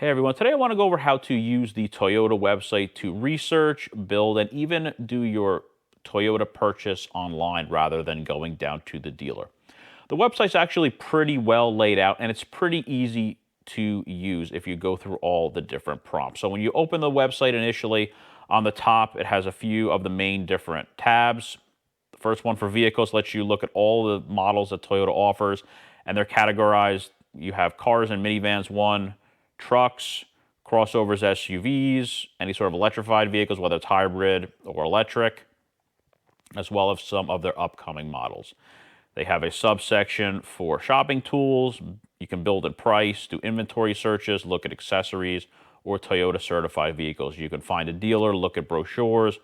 Hey everyone, today I want to go over how to use the Toyota website to research, build, and even do your Toyota purchase online rather than going down to the dealer. The website's actually pretty well laid out and it's pretty easy to use if you go through all the different prompts. So when you open the website initially, on the top it has a few of the main different tabs. The first one for vehicles lets you look at all the models that Toyota offers, and they're categorized. You have cars and minivans, one, trucks, crossovers, SUVs, any sort of electrified vehicles, whether it's hybrid or electric, as well as some of their upcoming models. They have a subsection for shopping tools. You can build and price, do inventory searches, look at accessories, or Toyota certified vehicles. You can find a dealer, look at brochures,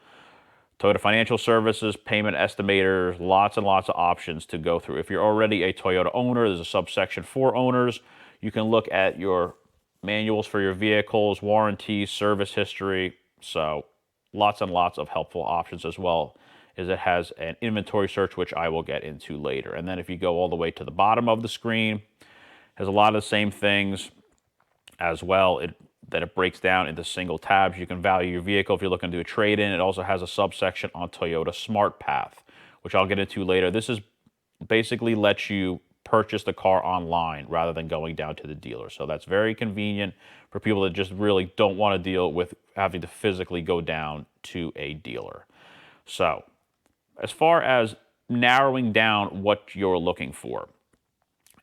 Toyota Financial Services, payment estimators, lots and lots of options to go through. If you're already a Toyota owner, there's a subsection for owners. You can look at your manuals for your vehicles, warranties, service history. So lots and lots of helpful options, as well as it has an inventory search, which I will get into later. And then if you go all the way to the bottom of the screen, it has a lot of the same things as well. It breaks down into single tabs. You can value your vehicle if you're looking to do a trade-in. It also has a subsection on Toyota Smart Path, which I'll get into later. This is basically lets you purchase the car online rather than going down to the dealer. So that's very convenient for people that just really don't want to deal with having to physically go down to a dealer. So as far as narrowing down what you're looking for,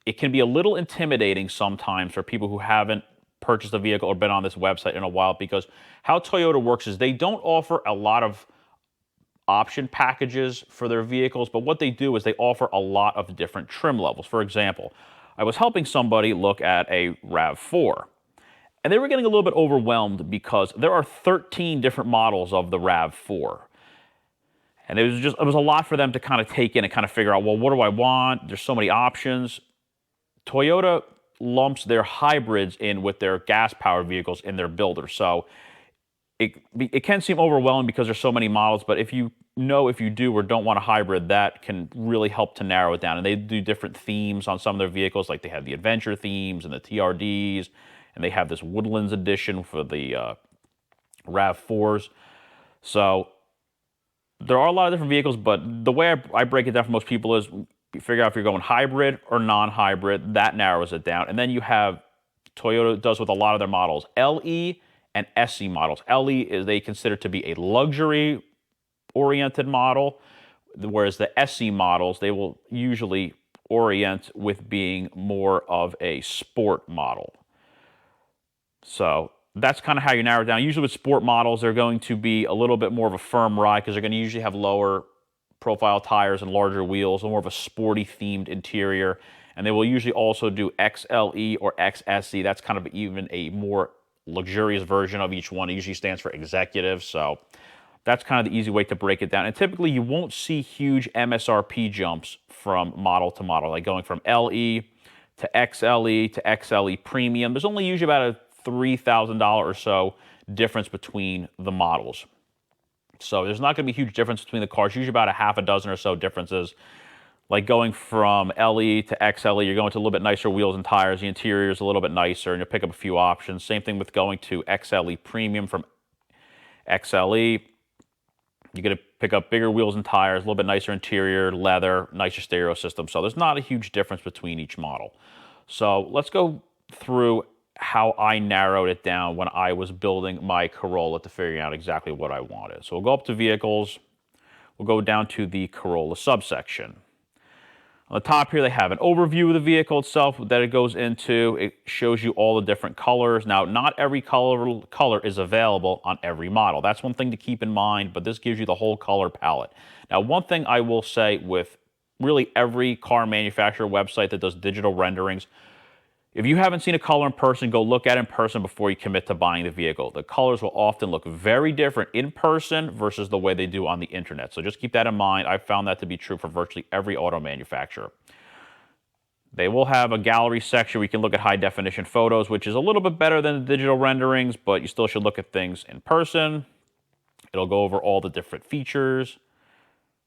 it can be a little intimidating sometimes for people who haven't purchased a vehicle or been on this website in a while, because how Toyota works is they don't offer a lot of option packages for their vehicles, but what they do is they offer a lot of different trim levels. For example, I was helping somebody look at a RAV4, and they were getting a little bit overwhelmed because there are 13 different models of the RAV4. And it was a lot for them to kind of take in and kind of figure out, well, what do I want? There's so many options. Toyota lumps their hybrids in with their gas-powered vehicles in their builder. So it can seem overwhelming because there's so many models, but if you do or don't want a hybrid, that can really help to narrow it down. And they do different themes on some of their vehicles, like they have the adventure themes and the TRDs, and they have this Woodlands edition for the RAV4s. So there are a lot of different vehicles, but the way I break it down for most people is you figure out if you're going hybrid or non-hybrid. That narrows it down. And then you have, Toyota does with a lot of their models, LE and SE models. LE is they consider to be a luxury-oriented model, whereas the SE models, they will usually orient with being more of a sport model. So that's kind of how you narrow it down. Usually with sport models, they're going to be a little bit more of a firm ride because they're going to usually have lower profile tires and larger wheels, and more of a sporty themed interior. And they will usually also do XLE or XSE. That's kind of even a more luxurious version of each one. It usually stands for executive. So that's kind of the easy way to break it down. And typically you won't see huge MSRP jumps from model to model, like going from LE to XLE to XLE Premium. There's only usually about a $3,000 or so difference between the models. So there's not going to be a huge difference between the cars, usually about a half a dozen or so differences. Like going from LE to XLE, you're going to a little bit nicer wheels and tires. The interior is a little bit nicer, and you'll pick up a few options. Same thing with going to XLE Premium from XLE. You're going to pick up bigger wheels and tires, a little bit nicer interior, leather, nicer stereo system. So there's not a huge difference between each model. So let's go through how I narrowed it down when I was building my Corolla to figuring out exactly what I wanted. So we'll go up to vehicles. We'll go down to the Corolla subsection. On the top here, they have an overview of the vehicle itself that it goes into. It shows you all the different colors. Now, not every color is available on every model. That's one thing to keep in mind, but this gives you the whole color palette. Now, one thing I will say with really every car manufacturer website that does digital renderings, if you haven't seen a color in person, go look at it in person before you commit to buying the vehicle. The colors will often look very different in person versus the way they do on the internet. So just keep that in mind. I've found that to be true for virtually every auto manufacturer. They will have a gallery section where you can look at high definition photos, which is a little bit better than the digital renderings, but you still should look at things in person. It'll go over all the different features.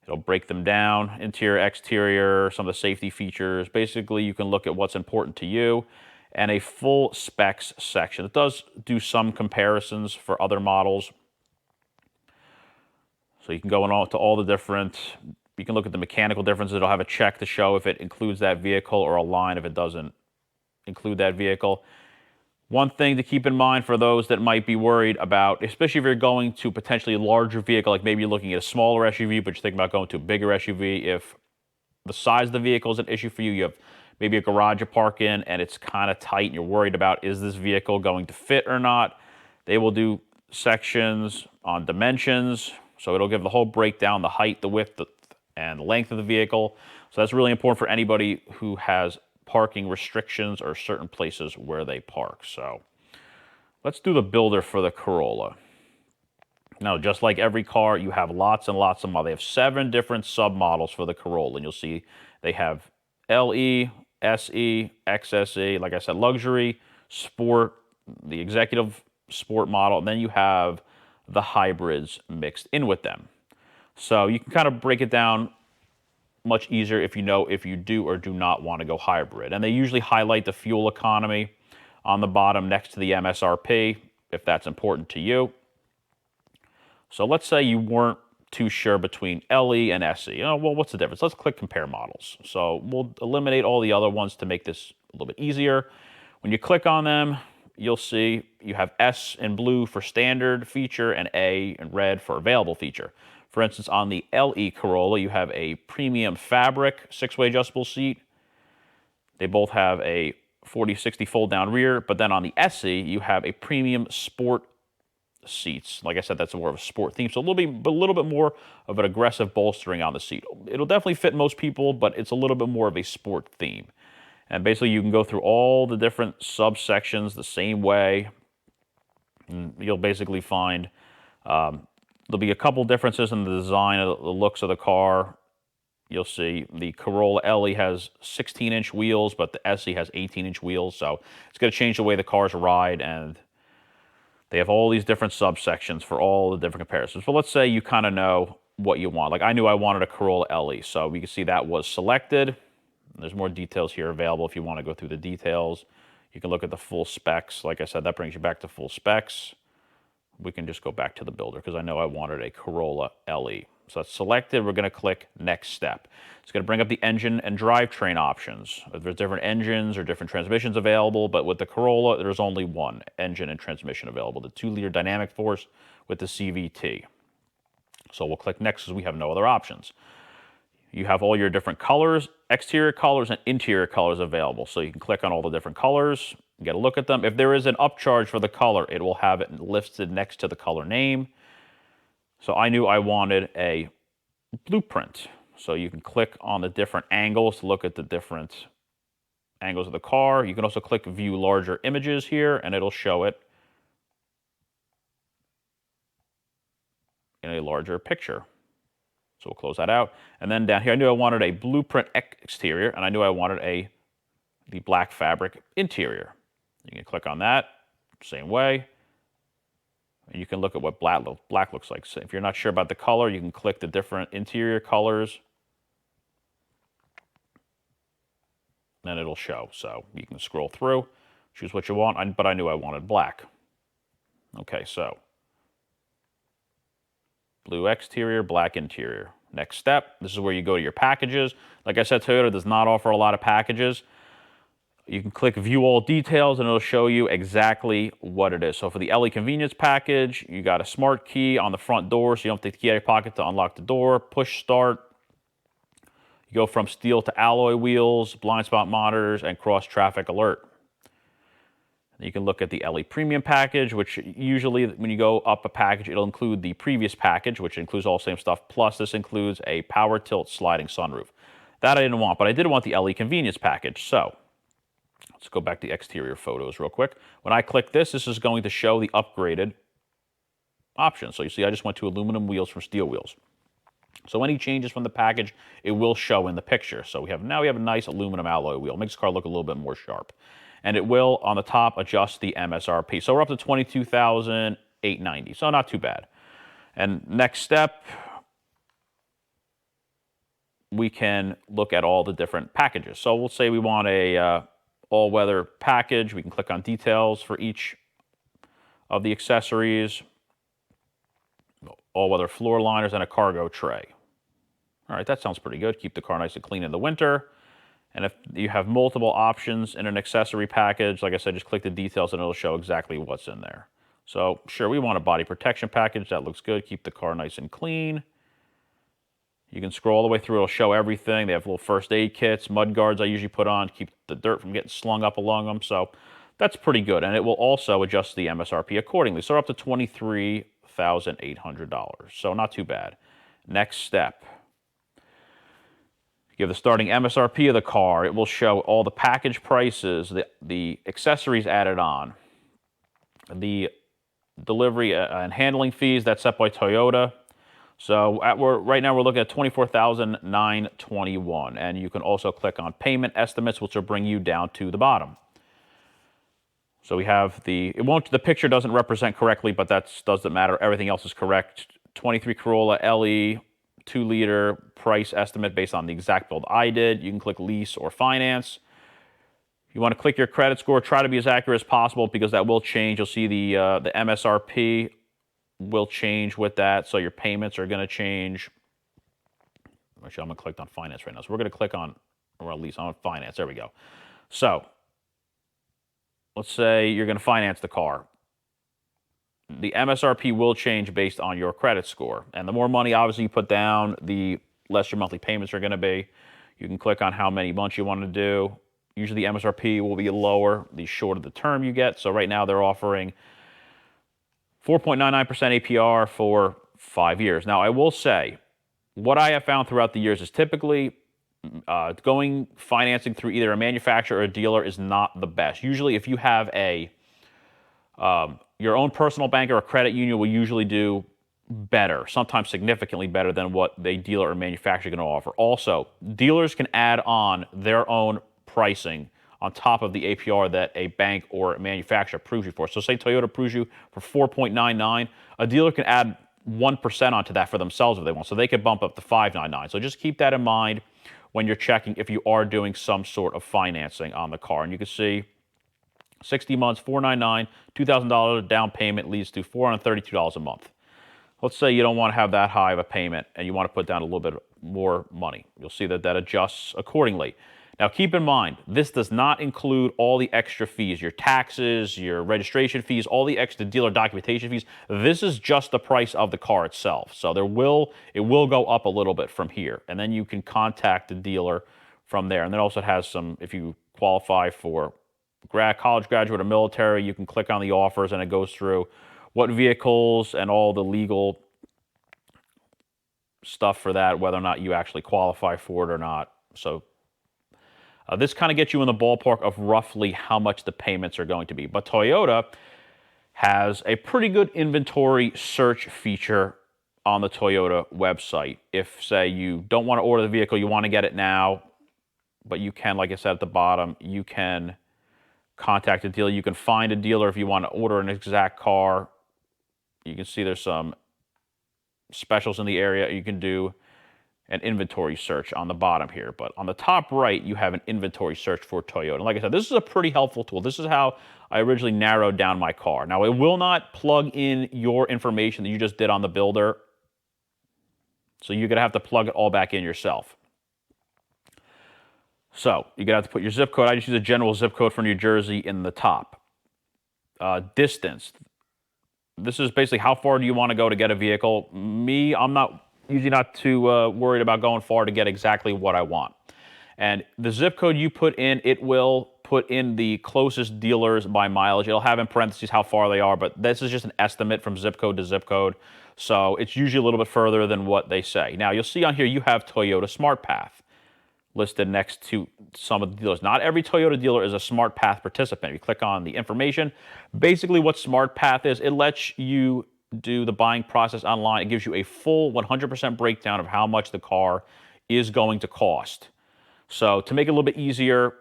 It'll break them down, interior, exterior, some of the safety features. Basically, you can look at what's important to you. and a full specs section. It does do some comparisons for other models. So you can go to all the different, you can look at the mechanical differences. It'll have a check to show if it includes that vehicle, or a line if it doesn't include that vehicle. One thing to keep in mind for those that might be worried about, especially if you're going to potentially a larger vehicle, like maybe you're looking at a smaller SUV, but you're thinking about going to a bigger SUV, if the size of the vehicle is an issue for you, you have maybe a garage you park in and it's kind of tight and you're worried about, is this vehicle going to fit or not? They will do sections on dimensions. So it'll give the whole breakdown, the height, the width, and the length of the vehicle. So that's really important for anybody who has parking restrictions or certain places where they park. So let's do the builder for the Corolla. Now, just like every car, you have lots and lots of models. They have 7 different submodels for the Corolla, and you'll see they have LE, SE, XSE, like I said, luxury, sport, the executive sport model, and then you have the hybrids mixed in with them. So you can kind of break it down much easier if you know if you do or do not want to go hybrid. And they usually highlight the fuel economy on the bottom next to the MSRP, if that's important to you. So let's say you weren't too sure between LE and SE. Well, what's the difference? Let's click compare models. So we'll eliminate all the other ones to make this a little bit easier. When you click on them, you'll see you have S in blue for standard feature and A in red for available feature. For instance, on the LE Corolla, you have a premium fabric 6-way adjustable seat. They both have a 40/60 fold-down rear, but then on the SE, you have a premium sport seats. Like I said, that's more of a sport theme, so a little bit more of an aggressive bolstering on the seat. It'll definitely fit most people, but it's a little bit more of a sport theme. And basically, you can go through all the different subsections the same way. And you'll basically find there'll be a couple differences in the design of the looks of the car. You'll see the Corolla LE has 16-inch wheels, but the SE has 18-inch wheels. So it's going to change the way the cars ride, and they have all these different subsections for all the different comparisons. But let's say you kind of know what you want. Like I knew I wanted a Corolla LE, so we can see that was selected. There's more details here available if you want to go through the details. You can look at the full specs. Like I said, that brings you back to full specs. We can just go back to the builder because I know I wanted a Corolla LE. So that's selected. We're going to click next step. It's going to bring up the engine and drivetrain options. There's different engines or different transmissions available, but with the Corolla, there's only one engine and transmission available, the 2-liter dynamic force with the CVT. So we'll click next because we have no other options. You have all your different colors, exterior colors and interior colors available. So you can click on all the different colors, get a look at them. If there is an upcharge for the color, it will have it listed next to the color name. So I knew I wanted a blueprint. So you can click on the different angles to look at the different angles of the car. You can also click view larger images here, and it'll show it in a larger picture. So we'll close that out. And then down here, I knew I wanted a blueprint exterior, and I knew I wanted the black fabric interior. You can click on that, same way. And you can look at what black looks like. So if you're not sure about the color, you can click the different interior colors. Then it'll show. So you can scroll through, choose what you want, but I knew I wanted black. Okay, so blue exterior, black interior. Next step, this is where you go to your packages. Like I said, Toyota does not offer a lot of packages. You can click view all details and it'll show you exactly what it is. So for the LE convenience package, you got a smart key on the front door so you don't have to take the key out of your pocket to unlock the door, push start. You go from steel to alloy wheels, blind spot monitors, and cross traffic alert. You can look at the LE Premium package, which usually when you go up a package, it'll include the previous package, which includes all the same stuff. Plus, this includes a power tilt sliding sunroof. That I didn't want, but I did want the LE Convenience package. So let's go back to the exterior photos real quick. When I click this, this is going to show the upgraded options. So you see, I just went to aluminum wheels from steel wheels. So any changes from the package, it will show in the picture. So now we have a nice aluminum alloy wheel. Makes the car look a little bit more sharp. And it will, on the top, adjust the MSRP. So we're up to $22,890. So not too bad. And next step, we can look at all the different packages. So we'll say we want a all-weather package. We can click on details for each of the accessories. All-weather floor liners and a cargo tray. All right, that sounds pretty good. Keep the car nice and clean in the winter. And if you have multiple options in an accessory package, like I said, just click the details and it'll show exactly what's in there. So sure, we want a body protection package. That looks good. Keep the car nice and clean. You can scroll all the way through. It'll show everything. They have little first aid kits, mud guards I usually put on to keep the dirt from getting slung up along them. So that's pretty good. And it will also adjust the MSRP accordingly. So up to $23,800. So not too bad. Next step. You have the starting MSRP of the car. It will show all the package prices, the accessories added on, the delivery and handling fees that's set by Toyota. So right now we're looking at $24,921, and you can also click on payment estimates, which will bring you down to the bottom. So we have the picture doesn't represent correctly, but that doesn't matter. Everything else is correct. 23 Corolla LE, 2-liter price estimate based on the exact build I did. You can click lease or finance. You want to click your credit score. Try to be as accurate as possible because that will change. You'll see the MSRP will change with that, so your payments are going to change. Actually, I'm going to click on finance right now. So we're going to click on, or at least on finance. There we go. So let's say you're going to finance the car. The MSRP will change based on your credit score. And the more money, obviously, you put down, the less your monthly payments are going to be. You can click on how many months you want to do. Usually the MSRP will be lower the shorter the term you get. So right now they're offering 4.99% APR for 5 years. Now, I will say, what I have found throughout the years is typically going financing through either a manufacturer or a dealer is not the best. Usually, if you have your own personal bank or a credit union will usually do better, sometimes significantly better than what the dealer or manufacturer can offer. Also, dealers can add on their own pricing on top of the APR that a bank or a manufacturer approves you for. So say Toyota approves you for 4.99, a dealer can add 1% onto that for themselves if they want. So they could bump up to 5.99. So just keep that in mind when you're checking if you are doing some sort of financing on the car. And you can see 60 months, $499, $2,000 down payment leads to $432 a month. Let's say you don't want to have that high of a payment and you want to put down a little bit more money. You'll see that that adjusts accordingly. Now, keep in mind, this does not include all the extra fees, your taxes, your registration fees, all the extra dealer documentation fees. This is just the price of the car itself. So it will go up a little bit from here. And then you can contact the dealer from there. And then also it has some, if you qualify for college graduate or military, you can click on the offers and it goes through what vehicles and all the legal stuff for that, whether or not you actually qualify for it or not. So this kind of gets you in the ballpark of roughly how much the payments are going to be. But Toyota has a pretty good inventory search feature on the Toyota website. If, say, you don't want to order the vehicle, you want to get it now, but you can, like I said at the bottom, you can contact a dealer. You can find a dealer if you want to order an exact car. You can see there's some specials in the area. You can do an inventory search on the bottom here. But on the top right, you have an inventory search for Toyota. And like I said, this is a pretty helpful tool. This is how I originally narrowed down my car. Now, it will not plug in your information that you just did on the builder. So you're going to have to plug it all back in yourself. So you're going to have to put your zip code. I just use a general zip code for New Jersey in the top. Distance. This is basically how far do you want to go to get a vehicle. Me, I'm usually not too worried about going far to get exactly what I want. And the zip code you put in, it will put in the closest dealers by mileage. It'll have in parentheses how far they are, but this is just an estimate from zip code to zip code. So it's usually a little bit further than what they say. Now, you'll see on here you have Toyota SmartPath listed next to some of the dealers. Not every Toyota dealer is a SmartPath participant. You click on the information. Basically what SmartPath is, it lets you do the buying process online. It gives you a full 100% breakdown of how much the car is going to cost. So to make it a little bit easier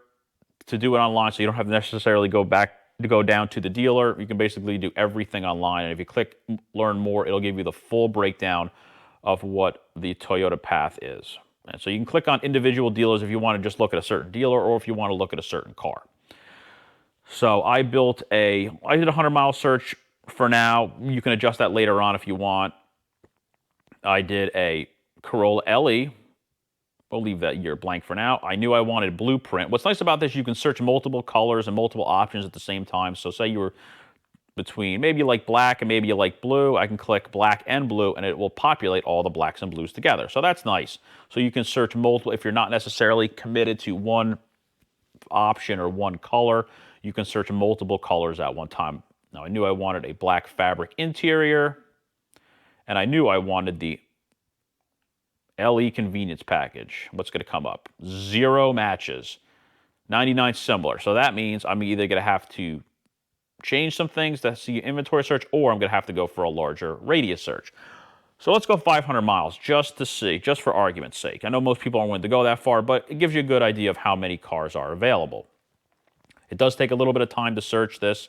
to do it online so you don't have to necessarily go down to the dealer, you can basically do everything online. And if you click learn more, it'll give you the full breakdown of what the Toyota Path is. And so you can click on individual dealers if you want to just look at a certain dealer or if you want to look at a certain car. So I did a 100-mile search for now. You can adjust that later on if you want. I did a Corolla LE. We'll leave that year blank for now. I knew I wanted blueprint. What's nice about this, you can search multiple colors and multiple options at the same time. So say you were between, maybe you like black and maybe you like blue, I can click black and blue and it will populate all the blacks and blues together. So that's nice. So you can search multiple, if you're not necessarily committed to one option or one color, you can search multiple colors at one time. Now I knew I wanted a black fabric interior and I knew I wanted the LE convenience package. What's going to come up? 0 matches, 99 similar. So that means I'm either going to have to change some things to see inventory search, or I'm going to have to go for a larger radius search. So let's go 500 miles just to see, just for argument's sake. I know most people aren't willing to go that far, but it gives you a good idea of how many cars are available. It does take a little bit of time to search this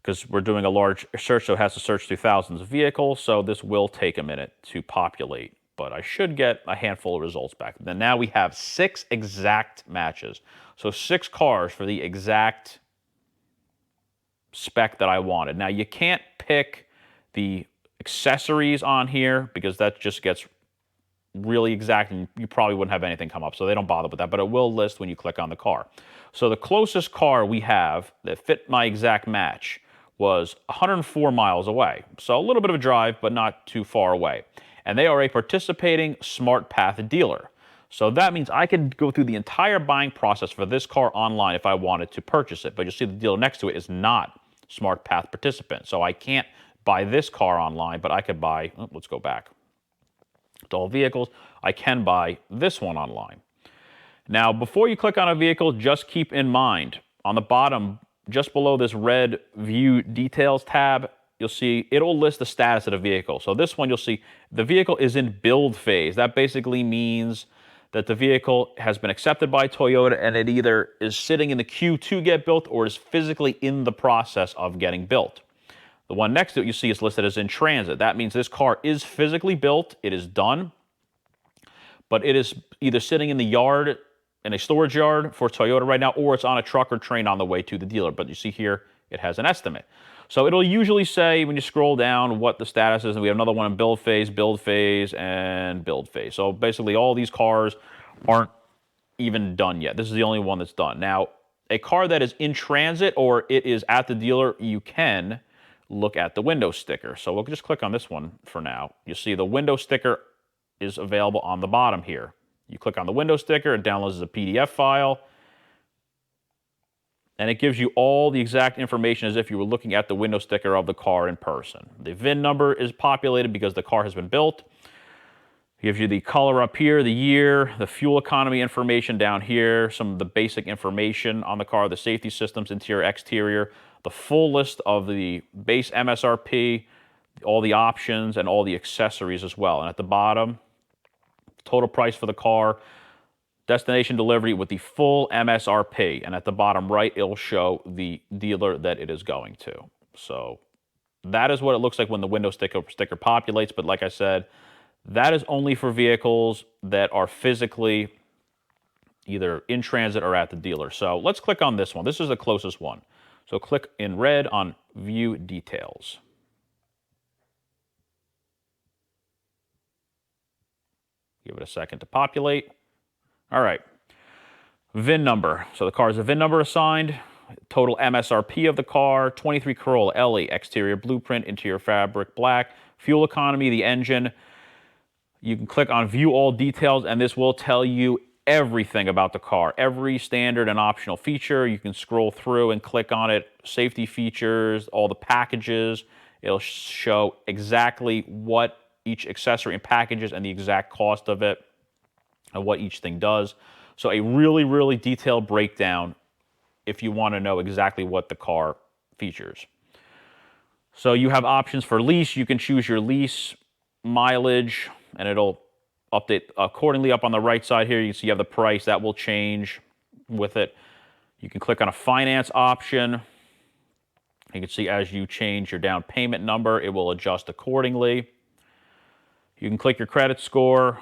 because we're doing a large search, so it has to search through thousands of vehicles, so this will take a minute to populate. But I should get a handful of results back. Then now we have 6 exact matches. So 6 cars for the exact spec that I wanted. Now you can't pick the accessories on here because that just gets really exact and you probably wouldn't have anything come up. So they don't bother with that, but it will list when you click on the car. So the closest car we have that fit my exact match was 104 miles away. So a little bit of a drive, but not too far away. And they are a participating Smart Path dealer. So that means I can go through the entire buying process for this car online if I wanted to purchase it. But you'll see the dealer next to it is not Smart Path participant. So I can't buy this car online, but I could buy, let's go back to all vehicles. I can buy this one online. Now, before you click on a vehicle, just keep in mind, on the bottom, just below this red View Details tab, you'll see it'll list the status of the vehicle. So this one, you'll see the vehicle is in build phase. That basically means that the vehicle has been accepted by Toyota and it either is sitting in the queue to get built or is physically in the process of getting built. The one next to it you see is listed as in transit. That means this car is physically built, it is done, but it is either sitting in the yard, in a storage yard for Toyota right now, or it's on a truck or train on the way to the dealer. But you see here, it has an estimate. So it'll usually say, when you scroll down, what the status is, and we have another one in build phase, and build phase. So basically all these cars aren't even done yet. This is the only one that's done. Now, a car that is in transit or it is at the dealer, you can look at the window sticker. So we'll just click on this one for now. You see the window sticker is available on the bottom here. You click on the window sticker, it downloads as a PDF file, and it gives you all the exact information as if you were looking at the window sticker of the car in person. The VIN number is populated because the car has been built. It gives you the color up here, the year, the fuel economy information down here, some of the basic information on the car, the safety systems, interior, exterior, the full list of the base MSRP, all the options, and all the accessories as well. And at the bottom, total price for the car, destination delivery with the full MSRP. And at the bottom right, it'll show the dealer that it is going to. So that is what it looks like when the window sticker populates. But like I said, that is only for vehicles that are physically either in transit or at the dealer. So let's click on this one. This is the closest one. So click in red on View Details. Give it a second to populate. All right. VIN number. So the car has a VIN number assigned. Total MSRP of the car, 23 Corolla LE, exterior blueprint, interior fabric black, fuel economy, the engine. You can click on View All Details, and this will tell you everything about the car, every standard and optional feature. You can scroll through and click on it, safety features, all the packages. It'll show exactly what each accessory and packages and the exact cost of it and what each thing does. So a really, really detailed breakdown if you want to know exactly what the car features. So you have options for lease. You can choose your lease mileage, and it'll update accordingly. Up on the right side here, you can see you have the price. That will change with it. You can click on a finance option. You can see as you change your down payment number, it will adjust accordingly. You can click your credit score.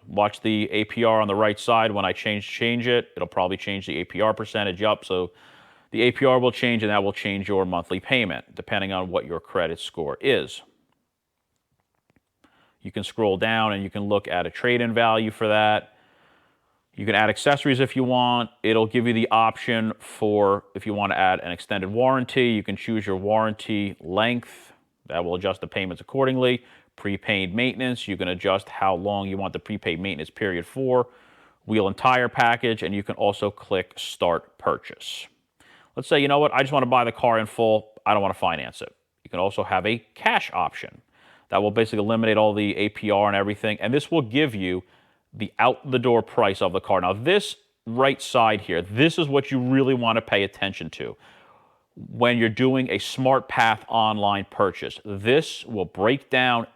Watch the APR on the right side. When I change it, it'll probably change the APR percentage up. So the APR will change, and that will change your monthly payment, depending on what your credit score is. You can scroll down and you can look at a trade-in value for that. You can add accessories if you want. It'll give you the option for if you want to add an extended warranty. You can choose your warranty length. That will adjust the payments accordingly. Prepaid maintenance, you can adjust how long you want the prepaid maintenance period for. Wheel and tire package, and you can also click Start Purchase. Let's say, you know what, I just want to buy the car in full. I don't want to finance it. You can also have a cash option. That will basically eliminate all the APR and everything, and this will give you the out-the-door price of the car. Now, this right side here, this is what you really want to pay attention to when you're doing a SmartPath online purchase. This will break down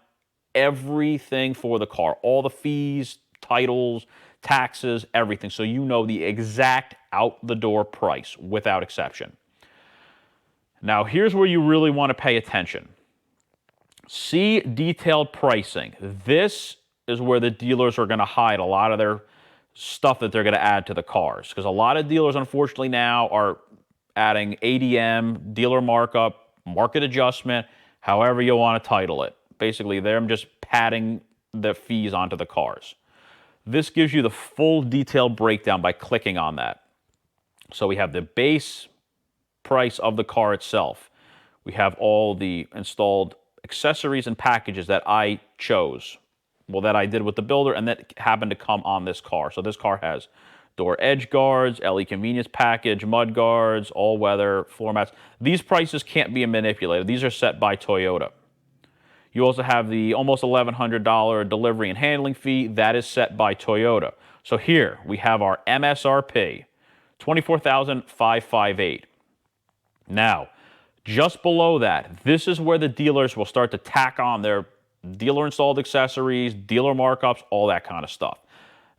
everything for the car, all the fees, titles, taxes, everything, so you know the exact out-the-door price without exception. Now, here's where you really want to pay attention. See detailed pricing. This is where the dealers are going to hide a lot of their stuff that they're going to add to the cars, because a lot of dealers, unfortunately, now are adding ADM, dealer markup, market adjustment, however you want to title it. Basically, they're just padding the fees onto the cars. This gives you the full detailed breakdown by clicking on that. So we have the base price of the car itself. We have all the installed accessories and packages that I chose. Well, that I did with the builder, and that happened to come on this car. So this car has door edge guards, LE convenience package, mud guards, all-weather, floor mats. These prices can't be manipulated. These are set by Toyota. You also have the almost $1,100 delivery and handling fee. That is set by Toyota. So here we have our MSRP, $24,558. Now, just below that, this is where the dealers will start to tack on their dealer-installed accessories, dealer markups, all that kind of stuff.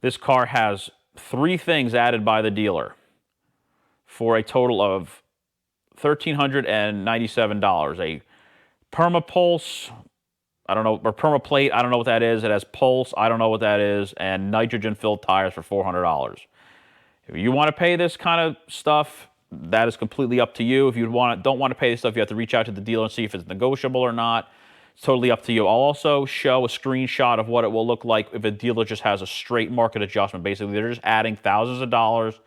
This car has 3 things added by the dealer for a total of $1,397. A PermaPulse, I don't know, or PermaPlate, I don't know what that is. It has Pulse, I don't know what that is, and nitrogen-filled tires for $400. If you want to pay this kind of stuff, that is completely up to you. If you don't want to pay this stuff, you have to reach out to the dealer and see if it's negotiable or not. It's totally up to you. I'll also show a screenshot of what it will look like if a dealer just has a straight market adjustment. Basically, they're just adding thousands of dollars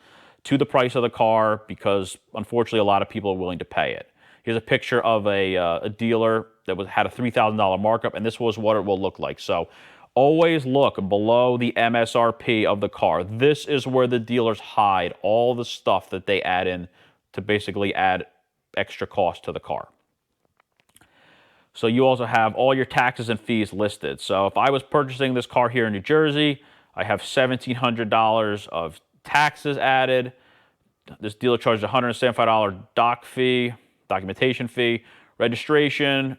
to the price of the car because, unfortunately, a lot of people are willing to pay it. Here's a picture of a dealer that had a $3,000 markup, and this was what it will look like. So always look below the MSRP of the car. This is where the dealers hide all the stuff that they add in to basically add extra cost to the car. So you also have all your taxes and fees listed. So if I was purchasing this car here in New Jersey, I have $1,700 of taxes added. This dealer charges a $175 documentation fee. Registration,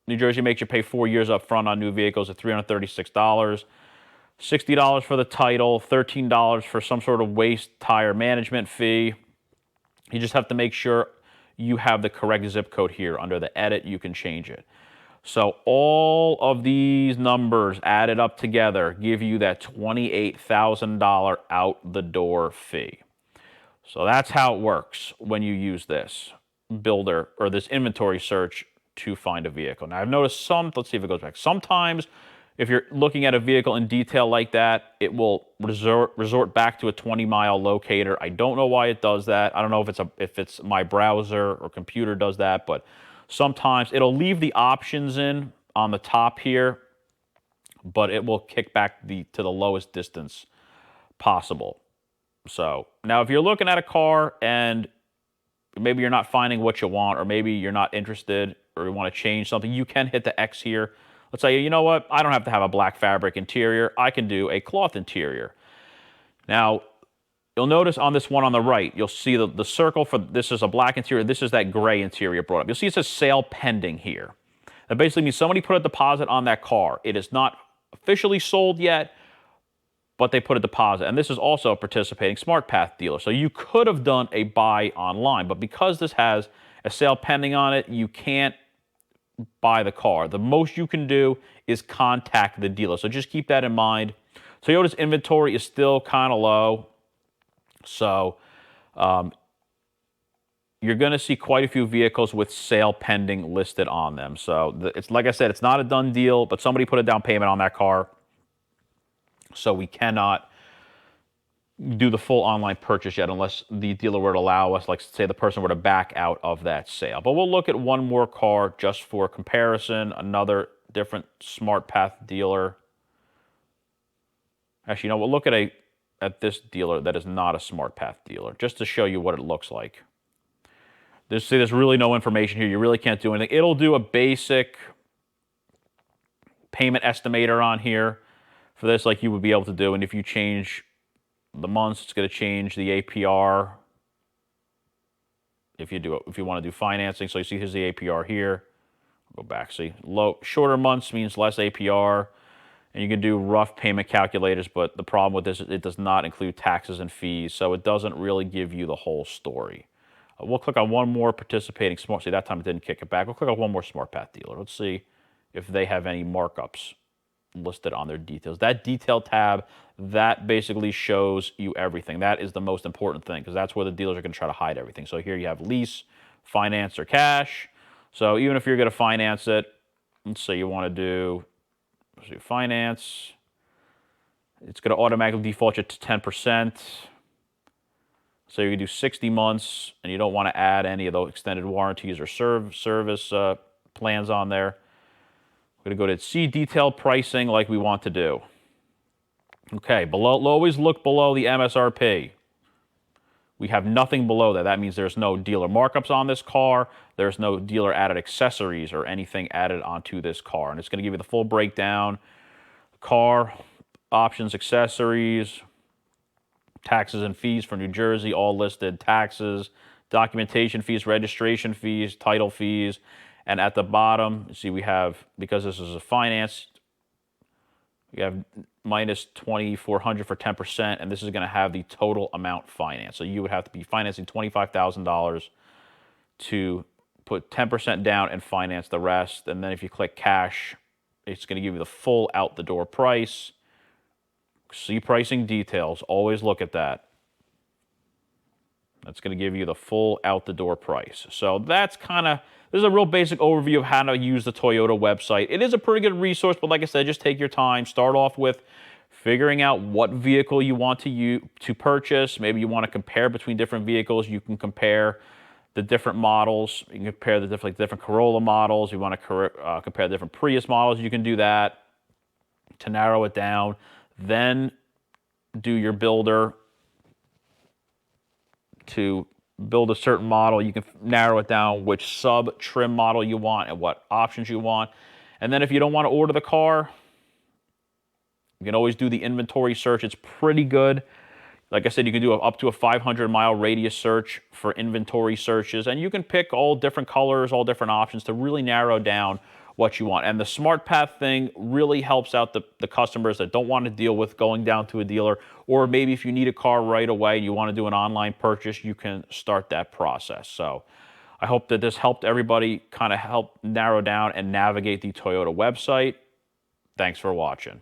New Jersey makes you pay 4 years up front on new vehicles at $336. $60 for the title, $13 for some sort of waste tire management fee. You just have to make sure you have the correct zip code here. Under the edit, you can change it. So all of these numbers added up together give you that $28,000 out the door fee. So that's how it works when you use this builder or this inventory search to find a vehicle. Now I've noticed let's see if it goes back. Sometimes if you're looking at a vehicle in detail like that, it will resort back to a 20-mile locator. I don't know why it does that. I don't know if it's my browser or computer does that, but sometimes it'll leave the options in on the top here, but it will kick back to the lowest distance possible. So now if you're looking at a car and maybe you're not finding what you want, or maybe you're not interested or you want to change something, you can hit the X here. Let's say, you know what, I don't have to have a black fabric interior. I can do a cloth interior. Now, you'll notice on this one on the right, you'll see the circle for this is a black interior. This is that gray interior brought up. You'll see it says sale pending here. That basically means somebody put a deposit on that car. It is not officially sold yet, but they put a deposit. And this is also a participating SmartPath dealer. So you could have done a buy online, but because this has a sale pending on it, you can't buy the car. The most you can do is contact the dealer. So just keep that in mind. Toyota's inventory is still kind of low. So you're going to see quite a few vehicles with sale pending listed on them. So it's like I said, it's not a done deal, but somebody put a down payment on that car. So we cannot do the full online purchase yet unless the dealer were to allow us, like say the person were to back out of that sale. But we'll look at one more car just for comparison, another different Smart Path dealer. Actually, we'll look at this dealer that is not a Smart Path dealer, just to show you what it looks like. There's really no information here. You really can't do anything. It'll do a basic payment estimator on here for this, like you would be able to do. And if you change the months, it's going to change the APR. If you want to do financing, so you see here's the APR here. Go back. See, shorter months means less APR. And you can do rough payment calculators, but the problem with this, it does not include taxes and fees, so it doesn't really give you the whole story. We'll click on one more participating Smart. See, that time it didn't kick it back. We'll click on one more Smart Path dealer. Let's see if they have any markups listed on their details. That detail tab, that basically shows you everything. That is the most important thing because that's where the dealers are going to try to hide everything. So here you have lease, finance, or cash. So even if you're going to finance it, let's say you want to do finance, it's going to automatically default you to 10%. So you can do 60 months, and you don't want to add any of those extended warranties or service plans on there. We're going to go to see detailed pricing like we want to do. Okay, always look below the MSRP. We have nothing below that. That means there's no dealer markups on this car. There's no dealer added accessories or anything added onto this car. And it's going to give you the full breakdown. Car, options, accessories, taxes and fees for New Jersey, all listed. Taxes, documentation fees, registration fees, title fees. And at the bottom, you see we have, because this is a finance, we have minus $2,400 for 10%, and this is going to have the total amount financed. So you would have to be financing $25,000 to put 10% down and finance the rest. And then if you click cash, it's going to give you the full out-the-door price. See pricing details. Always look at that. That's going to give you the full out-the-door price. So that's this is a real basic overview of how to use the Toyota website. It is a pretty good resource, but like I said, just take your time. Start off with figuring out what vehicle you want to purchase. Maybe you want to compare between different vehicles. You can compare the different models. You can compare the different Corolla models. You want to compare different Prius models. You can do that to narrow it down. Then do your builder to build a certain model. You can narrow it down which sub-trim model you want and what options you want. And then if you don't want to order the car, you can always do the inventory search. It's pretty good. Like I said, you can do up to a 500-mile radius search for inventory searches. And you can pick all different colors, all different options to really narrow down what you want. And the Smart Path thing really helps out the customers that don't want to deal with going down to a dealer, or maybe if you need a car right away and you want to do an online purchase, you can start that process. So I hope that this helped everybody kind of help narrow down and navigate the Toyota website. Thanks for watching.